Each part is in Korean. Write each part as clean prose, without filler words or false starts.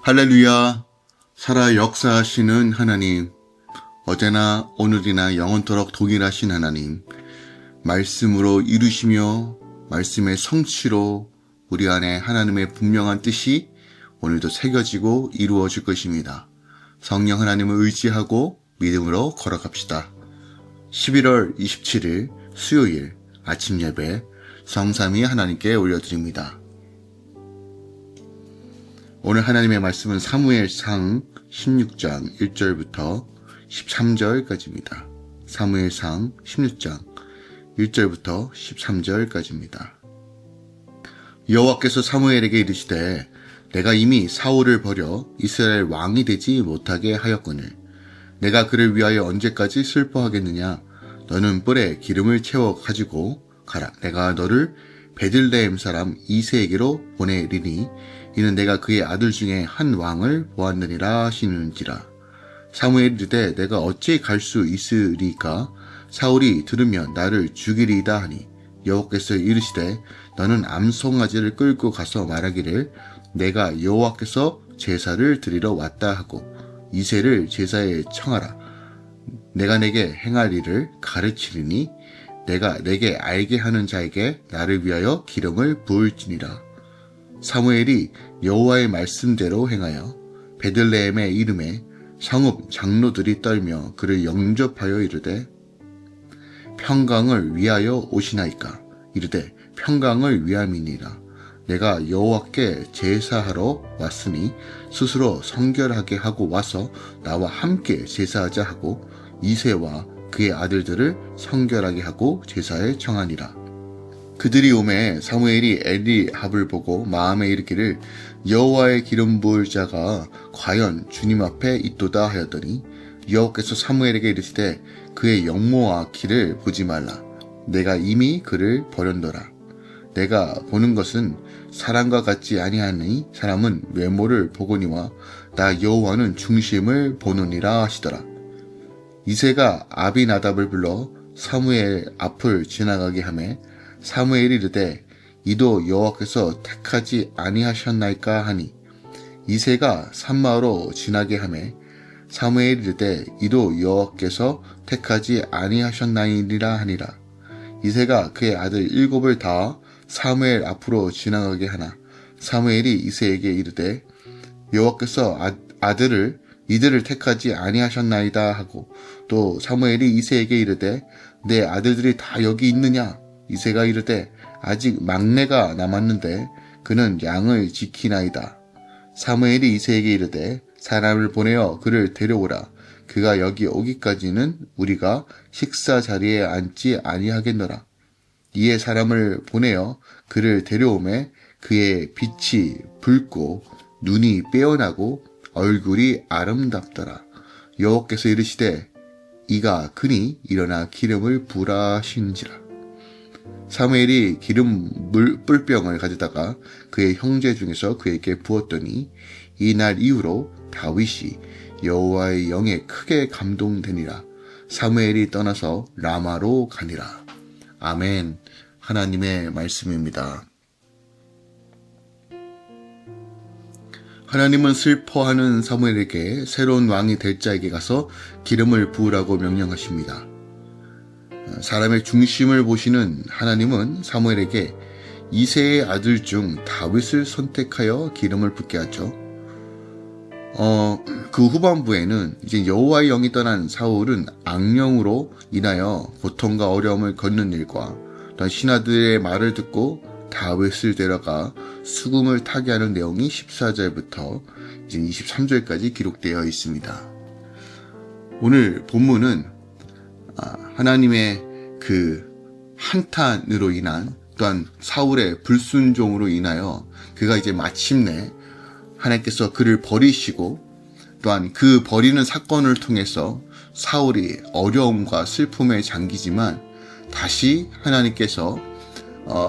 할렐루야. 살아 역사하시는 하나님, 어제나 오늘이나 영원토록 동일하신 하나님, 말씀으로 이루시며 말씀의 성취로 우리 안에 하나님의 분명한 뜻이 오늘도 새겨지고 이루어질 것입니다. 성령 하나님을 의지하고 믿음으로 걸어갑시다. 11월 27일 수요일 아침 예배 성삼위 하나님께 올려드립니다. 오늘 하나님의 말씀은 사무엘상 16장 1절부터 13절까지입니다. 사무엘상 16장 1절부터 13절까지입니다. 여호와께서 사무엘에게 이르시되 내가 이미 사울을 버려 이스라엘 왕이 되지 못하게 하였거늘 내가 그를 위하여 언제까지 슬퍼하겠느냐. 너는 뿔에 기름을 채워 가지고 가라. 내가 너를 베들레헴 사람 이새에게로 보내리니 이는 내가 그의 아들 중에 한 왕을 보았느니라 하시는지라. 사무엘이 이르되 내가 어찌 갈 수 있으리까. 사울이 들으면 나를 죽이리이다 하니 여호와께서 이르시되 너는 암송아지를 끌고 가서 말하기를 내가 여호와께서 제사를 드리러 왔다 하고 이새를 제사에 청하라. 내가 내게 행할 일을 가르치리니 내가 내게 알게 하는 자에게 나를 위하여 기름을 부을지니라. 사무엘이 여호와의 말씀대로 행하여 베들레헴의 이름에 성읍 장로들이 떨며 그를 영접하여 이르되 평강을 위하여 오시나이까. 이르되 평강을 위함이니라. 내가 여호와께 제사하러 왔으니 스스로 성결하게 하고 와서 나와 함께 제사하자 하고 이새와 그의 아들들을 성결하게 하고 제사에 청하니라. 그들이 오매 사무엘이 엘리압을 보고 마음에 이르기를 여호와의 기름 부을 자가 과연 주님 앞에 있도다 하였더니 여호와께서 사무엘에게 이르시되 그의 영모와 키를 보지 말라. 내가 이미 그를 버렸노라. 내가 보는 것은 사람과 같지 아니하니 사람은 외모를 보거니와 나 여호와는 중심을 보노니라 하시더라. 이새가 아비나답을 불러 사무엘 앞을 지나가게 하매 사무엘이 이르되 이도 여호와께서 택하지 아니하셨나이까 하니 이새가 산마로 지나게 하매 사무엘이 이르되 이도 여호와께서 택하지 아니하셨나이니라 하니라. 이새가 그의 아들 7을 다 사무엘 앞으로 지나가게 하나 사무엘이 이새에게 이르되 여호와께서 이들을 택하지 아니하셨나이다 하고 또 사무엘이 이새에게 이르되 내 아들들이 다 여기 있느냐. 이새가 이르되 아직 막내가 남았는데 그는 양을 지키나이다. 사무엘이 이새에게 이르되 사람을 보내어 그를 데려오라. 그가 여기 오기까지는 우리가 식사 자리에 앉지 아니하겠노라. 이에 사람을 보내어 그를 데려오매 그의 빛이 붉고 눈이 빼어나고 얼굴이 아름답더라. 여호와께서 이르시되 이가 그니 일어나 기름을 부으라 하신지라. 사무엘이 기름 뿔병을 가져다가 그의 형제 중에서 그에게 부었더니 이날 이후로 다윗이 여호와의 영에 크게 감동되니라. 사무엘이 떠나서 라마로 가니라. 아멘. 하나님의 말씀입니다. 하나님은 슬퍼하는 사무엘에게 새로운 왕이 될 자에게 가서 기름을 부으라고 명령하십니다. 사람의 중심을 보시는 하나님은 사무엘에게 이새의 아들 중 다윗을 선택하여 기름을 붓게 하죠. 그 후반부에는 이제 여호와의 영이 떠난 사울은 악령으로 인하여 고통과 어려움을 겪는 일과 또 신하들의 말을 듣고 다윗을 데려가 수금을 타게 하는 내용이 14절부터 이제 23절까지 기록되어 있습니다. 오늘 본문은 하나님의 그 한탄으로 인한 또한 사울의 불순종으로 인하여 그가 이제 마침내 하나님께서 그를 버리시고 또한 그 버리는 사건을 통해서 사울이 어려움과 슬픔에 잠기지만 다시 하나님께서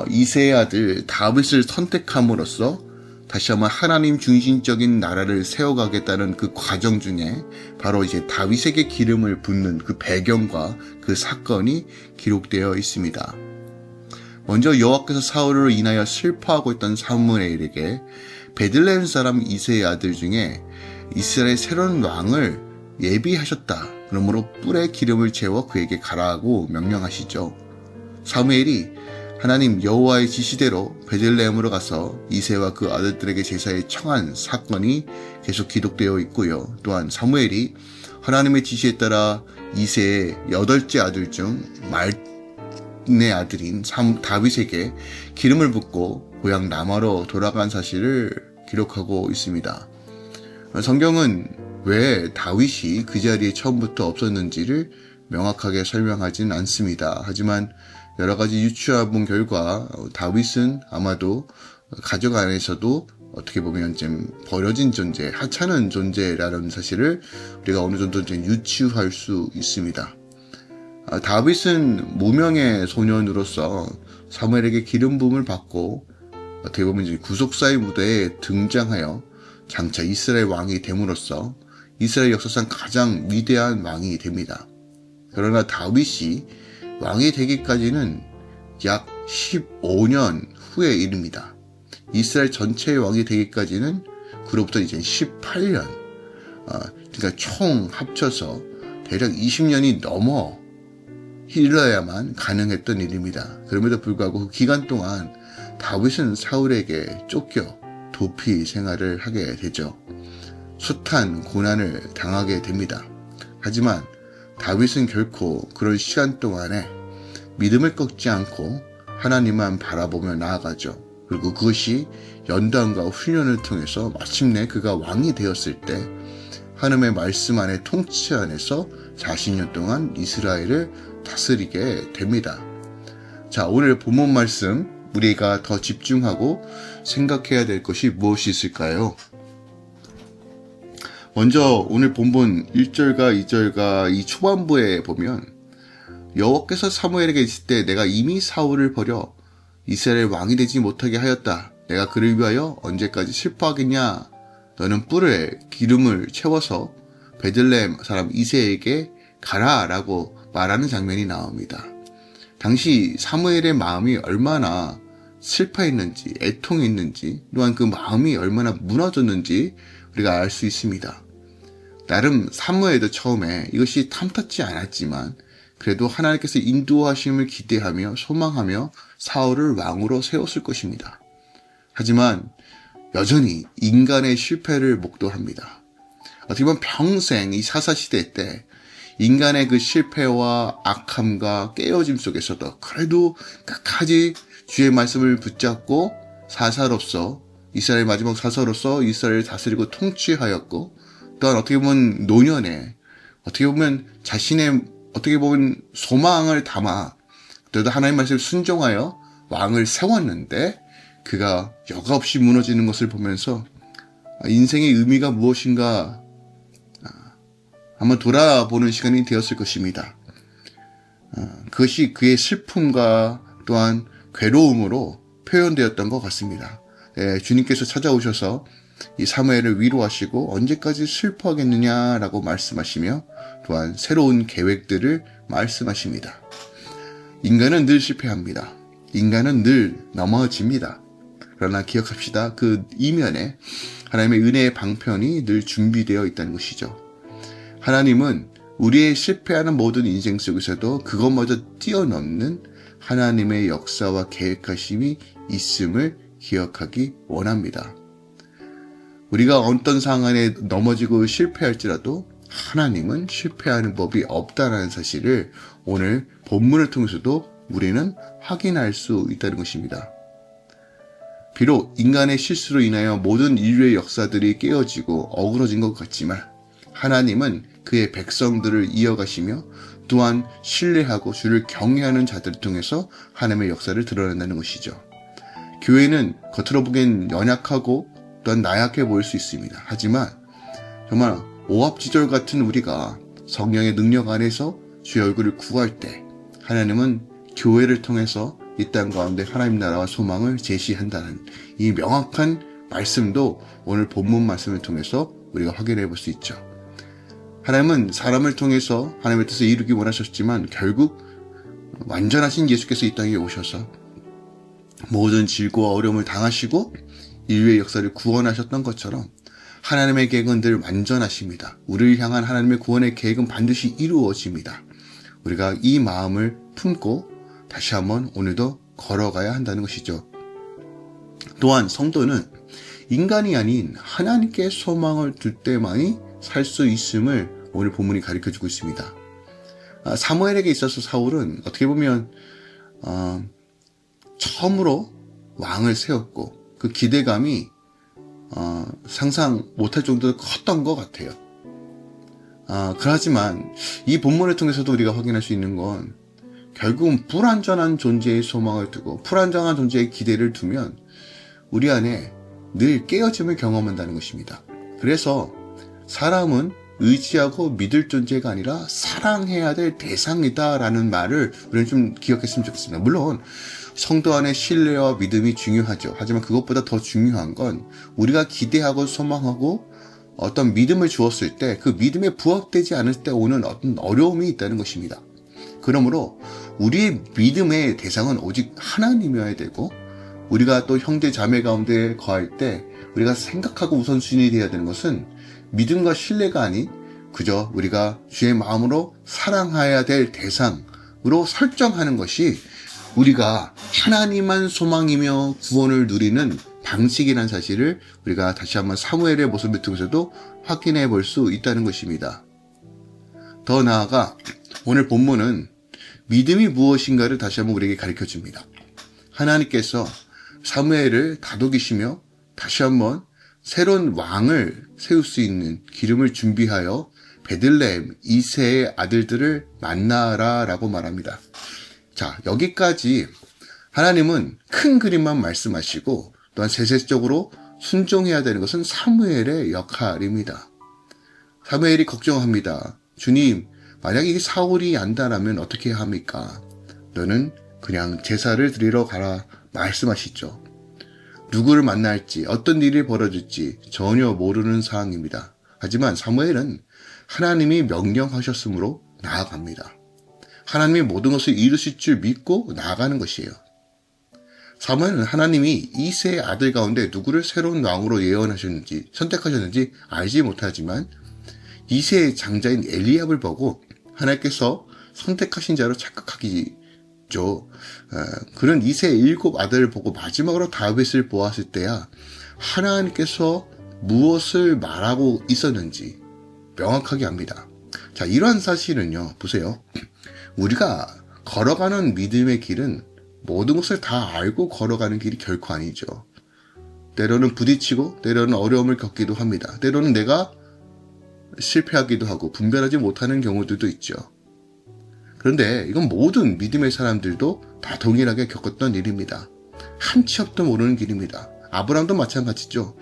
이새의 아들 다윗을 선택함으로써 다시 한번 하나님 중심적인 나라를 세워가겠다는 그 과정 중에 바로 이제 다윗에게 기름을 붓는 그 배경과 그 사건이 기록되어 있습니다. 먼저 여호와께서 사울으로 인하여 슬퍼하고 있던 사무엘에게 베들레헴 사람 이새의 아들 중에 이스라엘 새로운 왕을 예비하셨다. 그러므로 뿔에 기름을 채워 그에게 가라고 명령하시죠. 사무엘이 하나님 여호와의 지시대로 베들레헴으로 가서 이새와 그 아들들에게 제사에 청한 사건이 계속 기록되어 있고요. 또한 사무엘이 하나님의 지시에 따라 이새의 8째 아들 중 말내 아들인 다윗에게 기름을 붓고 고향 라마로 돌아간 사실을 기록하고 있습니다. 성경은 왜 다윗이 그 자리에 처음부터 없었는지를 명확하게 설명하진 않습니다. 하지만 여러 가지 유추해 본 결과 다윗은 아마도 가족 안에서도 어떻게 보면 좀 버려진 존재, 하찮은 존재라는 사실을 우리가 어느 정도 좀 유추할 수 있습니다. 다윗은 무명의 소년으로서 사무엘에게 기름 부음을 받고 어떻게 보면 이제 구속사의 무대에 등장하여 장차 이스라엘 왕이 됨으로써 이스라엘 역사상 가장 위대한 왕이 됩니다. 그러나 다윗이 왕이 되기까지는 약 15년 후의 일입니다. 이스라엘 전체의 왕이 되기까지는 그로부터 이제 18년, 그러니까 총 합쳐서 대략 20년이 넘어 흘러야만 가능했던 일입니다. 그럼에도 불구하고 그 기간 동안 다윗은 사울에게 쫓겨 도피 생활을 하게 되죠. 숱한 고난을 당하게 됩니다. 하지만 다윗은 결코 그런 시간 동안에 믿음을 꺾지 않고 하나님만 바라보며 나아가죠. 그리고 그것이 연단과 훈련을 통해서 마침내 그가 왕이 되었을 때 하나님의 말씀 안에 통치 안에서 40년 동안 이스라엘을 다스리게 됩니다. 자, 오늘 본문 말씀 우리가 더 집중하고 생각해야 될 것이 무엇이 있을까요? 먼저 오늘 본문 1절과 2절과 이 초반부에 보면 여호와께서 사무엘에게 있을 때 내가 이미 사울을 버려 이스라엘 왕이 되지 못하게 하였다. 내가 그를 위하여 언제까지 슬퍼하겠냐? 너는 뿔에 기름을 채워서 베들레헴 사람 이새에게 가라 라고 말하는 장면이 나옵니다. 당시 사무엘의 마음이 얼마나 슬퍼했는지 애통했는지 또한 그 마음이 얼마나 무너졌는지 우리가 알 수 있습니다. 나름 사무엘도 처음에 이것이 탐탁지 않았지만 그래도 하나님께서 인도하심을 기대하며 소망하며 사울을 왕으로 세웠을 것입니다. 하지만 여전히 인간의 실패를 목도합니다. 어떻게 보면 평생 이 사사시대 때 인간의 그 실패와 악함과 깨어짐 속에서도 그래도 끝까지 주의 말씀을 붙잡고 사사로서 이스라엘 마지막 사사로서 이스라엘을 다스리고 통치하였고 또한 어떻게 보면 노년에 어떻게 보면 자신의 어떻게 보면 소망을 담아 그래도 하나님 말씀을 순종하여 왕을 세웠는데 그가 여과없이 무너지는 것을 보면서 인생의 의미가 무엇인가 한번 돌아보는 시간이 되었을 것입니다. 그것이 그의 슬픔과 또한 괴로움으로 표현되었던 것 같습니다. 주님께서 찾아오셔서 이 사무엘을 위로하시고 언제까지 슬퍼하겠느냐라고 말씀하시며 또한 새로운 계획들을 말씀하십니다. 인간은 늘 실패합니다. 인간은 늘 넘어집니다. 그러나 기억합시다. 그 이면에 하나님의 은혜의 방편이 늘 준비되어 있다는 것이죠. 하나님은 우리의 실패하는 모든 인생 속에서도 그것마저 뛰어넘는 하나님의 역사와 계획하심이 있음을 기억하기 원합니다. 우리가 어떤 상황에 넘어지고 실패할지라도 하나님은 실패하는 법이 없다는 사실을 오늘 본문을 통해서도 우리는 확인할 수 있다는 것입니다. 비록 인간의 실수로 인하여 모든 인류의 역사들이 깨어지고 어그러진 것 같지만 하나님은 그의 백성들을 이어가시며 또한 신뢰하고 주를 경외하는 자들을 통해서 하나님의 역사를 드러낸다는 것이죠. 교회는 겉으로 보기엔 연약하고 또한 나약해 보일 수 있습니다. 하지만 정말 오합지졸 같은 우리가 성령의 능력 안에서 주의 얼굴을 구할 때 하나님은 교회를 통해서 이 땅 가운데 하나님 나라와 소망을 제시한다는 이 명확한 말씀도 오늘 본문 말씀을 통해서 우리가 확인해 볼 수 있죠. 하나님은 사람을 통해서 하나님의 뜻을 이루기 원하셨지만 결국 완전하신 예수께서 이 땅에 오셔서 모든 질고와 어려움을 당하시고 인류의 역사를 구원하셨던 것처럼 하나님의 계획은 늘 완전하십니다. 우리를 향한 하나님의 구원의 계획은 반드시 이루어집니다. 우리가 이 마음을 품고 다시 한번 오늘도 걸어가야 한다는 것이죠. 또한 성도는 인간이 아닌 하나님께 소망을 둘 때만이 살 수 있음을 오늘 본문이 가르쳐주고 있습니다. 사무엘에게 있어서 사울은 어떻게 보면 처음으로 왕을 세웠고 그 기대감이 상상 못할 정도로 컸던 것 같아요. 그렇지만 이 본문을 통해서도 우리가 확인할 수 있는 건 결국은 불완전한 존재의 소망을 두고 불완전한 존재의 기대를 두면 우리 안에 늘 깨어짐을 경험한다는 것입니다. 그래서 사람은 의지하고 믿을 존재가 아니라 사랑해야 될 대상이다라는 말을 우리는 좀 기억했으면 좋겠습니다. 물론 성도 안에 신뢰와 믿음이 중요하죠. 하지만 그것보다 더 중요한 건 우리가 기대하고 소망하고 어떤 믿음을 주었을 때 그 믿음에 부합되지 않을 때 오는 어떤 어려움이 있다는 것입니다. 그러므로 우리의 믿음의 대상은 오직 하나님이어야 되고 우리가 또 형제 자매 가운데 거할 때 우리가 생각하고 우선순위 되어야 되는 것은 믿음과 신뢰가 아닌 그저 우리가 주의 마음으로 사랑해야 될 대상으로 설정하는 것이 우리가 하나님만 소망이며 구원을 누리는 방식이라는 사실을 우리가 다시 한번 사무엘의 모습을 통해서도 확인해 볼 수 있다는 것입니다. 더 나아가 오늘 본문은 믿음이 무엇인가를 다시 한번 우리에게 가르쳐 줍니다. 하나님께서 사무엘을 다독이시며 다시 한번 새로운 왕을 세울 수 있는 기름을 준비하여 베들레헴 이새의 아들들을 만나라 라고 말합니다. 자, 여기까지 하나님은 큰 그림만 말씀하시고 또한 세세적으로 순종해야 되는 것은 사무엘의 역할입니다. 사무엘이 걱정합니다. 주님, 만약에 이게 사울이 안다라면 어떻게 합니까? 너는 그냥 제사를 드리러 가라 말씀하시죠. 누구를 만날지 어떤 일이 벌어질지 전혀 모르는 상황입니다. 하지만 사무엘은 하나님이 명령하셨으므로 나아갑니다. 하나님이 모든 것을 이루실 줄 믿고 나아가는 것이에요. 사무엘은 하나님이 이새의 아들 가운데 누구를 새로운 왕으로 예언하셨는지 선택하셨는지 알지 못하지만 이새의 장자인 엘리압을 보고 하나님께서 선택하신 자로 착각하기죠. 그런 이새의 7 아들을 보고 마지막으로 다윗을 보았을 때야 하나님께서 무엇을 말하고 있었는지 명확하게 압니다. 자, 이러한 사실은요, 보세요. 우리가 걸어가는 믿음의 길은 모든 것을 다 알고 걸어가는 길이 결코 아니죠. 때로는 부딪히고 때로는 어려움을 겪기도 합니다. 때로는 내가 실패하기도 하고 분별하지 못하는 경우들도 있죠. 그런데 이건 모든 믿음의 사람들도 다 동일하게 겪었던 일입니다. 한치 앞도 모르는 길입니다. 아브라함도 마찬가지죠.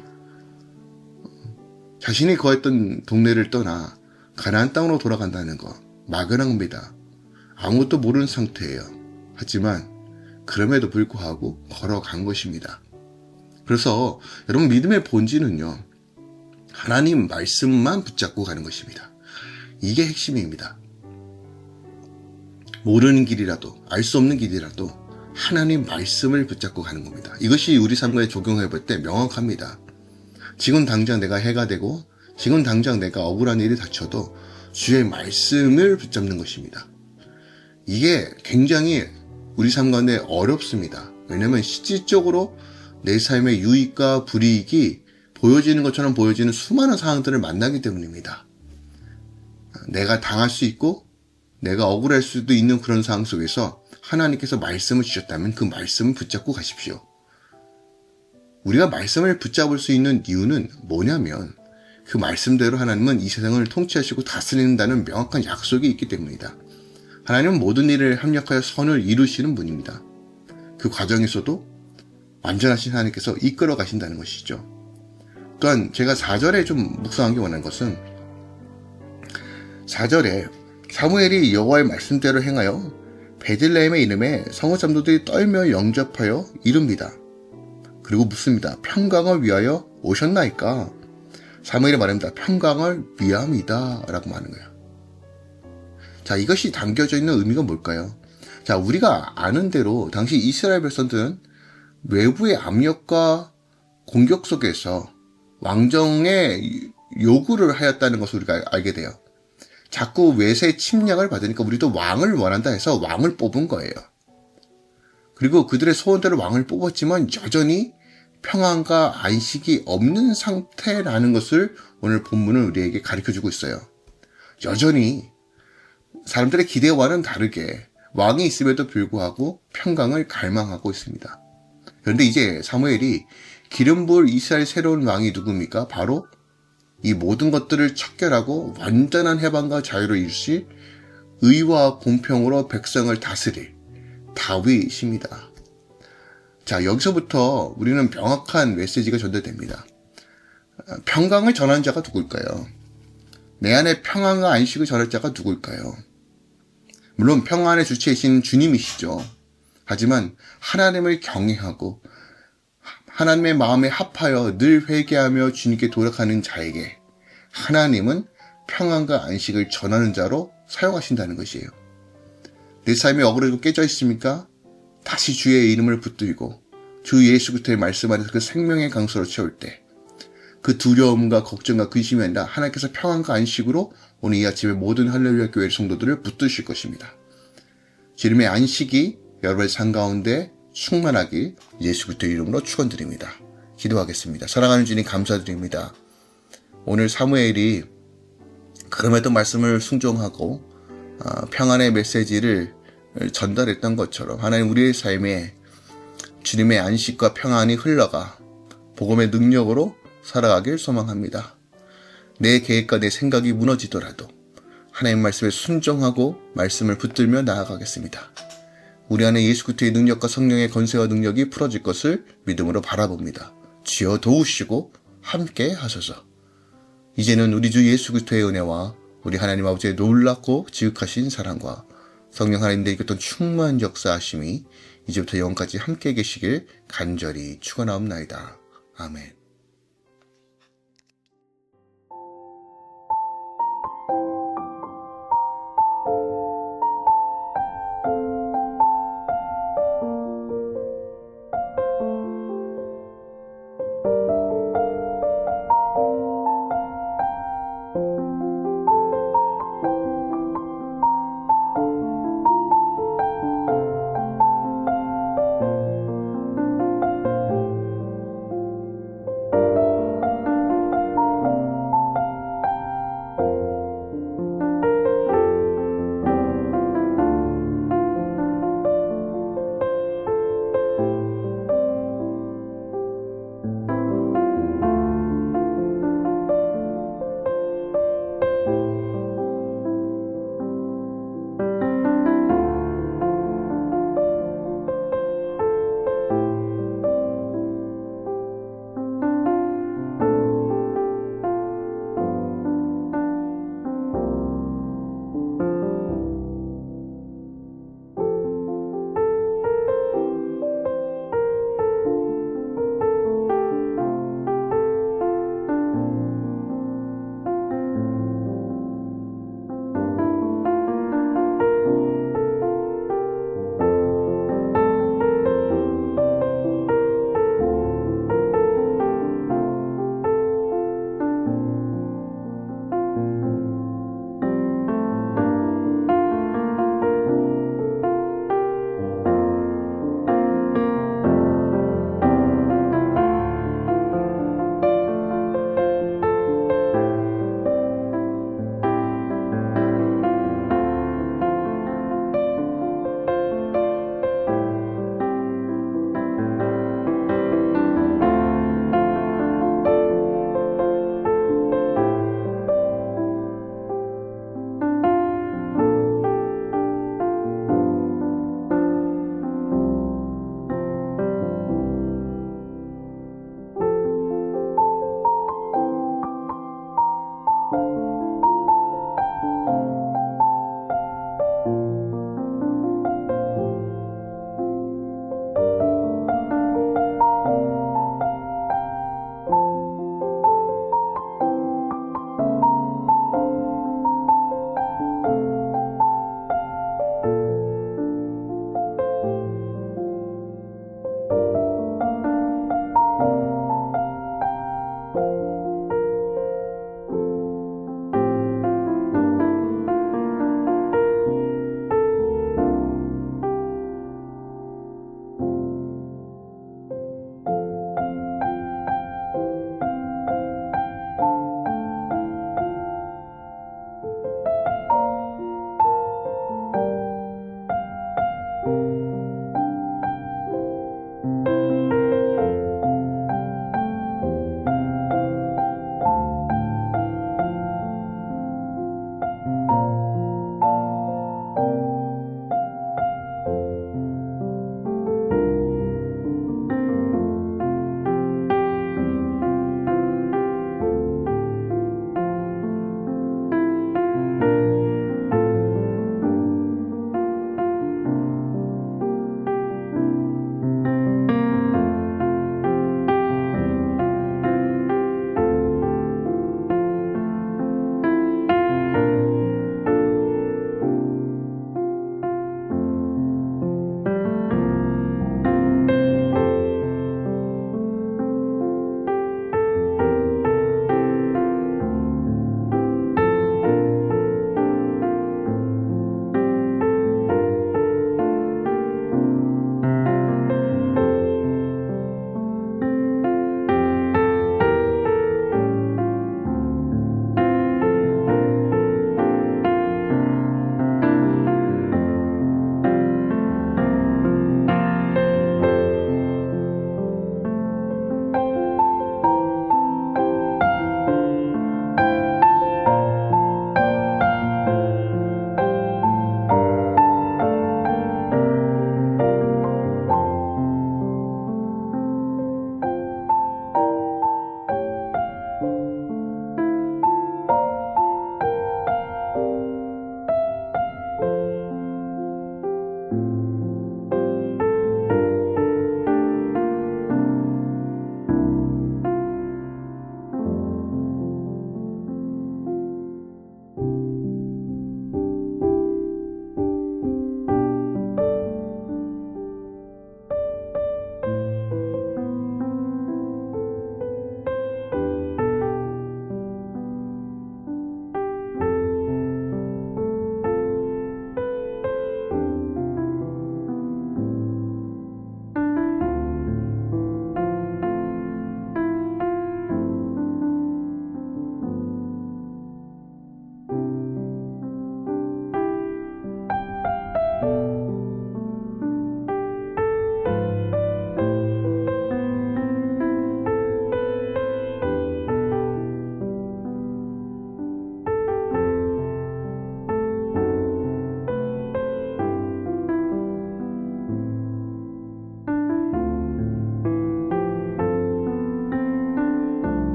자신이 거했던 동네를 떠나 가나안 땅으로 돌아간다는 거 막연한 겁니다. 아무것도 모르는 상태예요. 하지만 그럼에도 불구하고 걸어간 것입니다. 그래서 여러분 믿음의 본질은요, 하나님 말씀만 붙잡고 가는 것입니다. 이게 핵심입니다. 모르는 길이라도 알 수 없는 길이라도 하나님 말씀을 붙잡고 가는 겁니다. 이것이 우리 삶에 적용해 볼 때 명확합니다. 지금 당장 내가 해가 되고 지금 당장 내가 억울한 일이 닥쳐도 주의 말씀을 붙잡는 것입니다. 이게 굉장히 우리 삶 가운데 어렵습니다. 왜냐하면 실질적으로 내 삶의 유익과 불이익이 보여지는 것처럼 보여지는 수많은 상황들을 만나기 때문입니다. 내가 당할 수 있고 내가 억울할 수도 있는 그런 상황 속에서 하나님께서 말씀을 주셨다면 그 말씀을 붙잡고 가십시오. 우리가 말씀을 붙잡을 수 있는 이유는 뭐냐면 그 말씀대로 하나님은 이 세상을 통치하시고 다스린다는 명확한 약속이 있기 때문이다. 하나님은 모든 일을 합력하여 선을 이루시는 분입니다. 그 과정에서도 완전하신 하나님께서 이끌어 가신다는 것이죠. 또한 제가 4절에 좀 묵상하기 원한 것은 4절에 사무엘이 여호와의 말씀대로 행하여 베들레헴의 이름에 성읍 장로들이 떨며 영접하여 이릅니다. 그리고 묻습니다. 평강을 위하여 오셨나이까? 사무엘이 말합니다. 평강을 위함이다 라고 말하는 거예요. 자, 이것이 담겨져 있는 의미가 뭘까요? 자, 우리가 아는 대로 당시 이스라엘 백성들은 외부의 압력과 공격 속에서 왕정의 요구를 하였다는 것을 우리가 알게 돼요. 자꾸 외세 침략을 받으니까 우리도 왕을 원한다 해서 왕을 뽑은 거예요. 그리고 그들의 소원대로 왕을 뽑았지만 여전히 평안과 안식이 없는 상태라는 것을 오늘 본문은 우리에게 가르쳐주고 있어요. 여전히 사람들의 기대와는 다르게 왕이 있음에도 불구하고 평강을 갈망하고 있습니다. 그런데 이제 사무엘이 기름 부을 이스라엘 새로운 왕이 누굽니까? 바로 이 모든 것들을 척결하고 완전한 해방과 자유를 이루실 의와 공평으로 백성을 다스릴 다윗입니다. 자, 여기서부터 우리는 명확한 메시지가 전달됩니다. 평강을 전하는 자가 누굴까요? 내 안에 평안과 안식을 전할 자가 누굴까요? 물론 평안의 주체이신 주님이시죠. 하지만 하나님을 경외하고 하나님의 마음에 합하여 늘 회개하며 주님께 돌아가는 자에게 하나님은 평안과 안식을 전하는 자로 사용하신다는 것이에요. 내 삶에 억울하고 깨져 있습니까? 다시 주의 이름을 붙들고 주 예수 그리스도의 말씀 안에서 그 생명의 강수로 채울 때 그 두려움과 걱정과 근심이 아니라 하나님께서 평안과 안식으로 오늘 이 아침에 모든 할렐루야 교회 성도들을 붙드실 것입니다. 주님의 안식이 여러분의 삶 가운데 충만하길 예수 그리스도의 이름으로 축원드립니다. 기도하겠습니다. 사랑하는 주님 감사드립니다. 오늘 사무엘이 그럼에도 말씀을 순종하고 평안의 메시지를 전달했던 것처럼 하나님 우리의 삶에 주님의 안식과 평안이 흘러가 복음의 능력으로 살아가길 소망합니다. 내 계획과 내 생각이 무너지더라도 하나님 말씀에 순종하고 말씀을 붙들며 나아가겠습니다. 우리 안에 예수 그리스도의 능력과 성령의 권세와 능력이 풀어질 것을 믿음으로 바라봅니다. 주여 도우시고 함께 하소서. 이제는 우리 주 예수 그리스도의 은혜와 우리 하나님 아버지의 놀랍고 지극하신 사랑과 성령 하나님들의 이끌던 충만한 역사하심이 이제부터 영원까지 함께 계시길 간절히 축원하옵나이다. 아멘.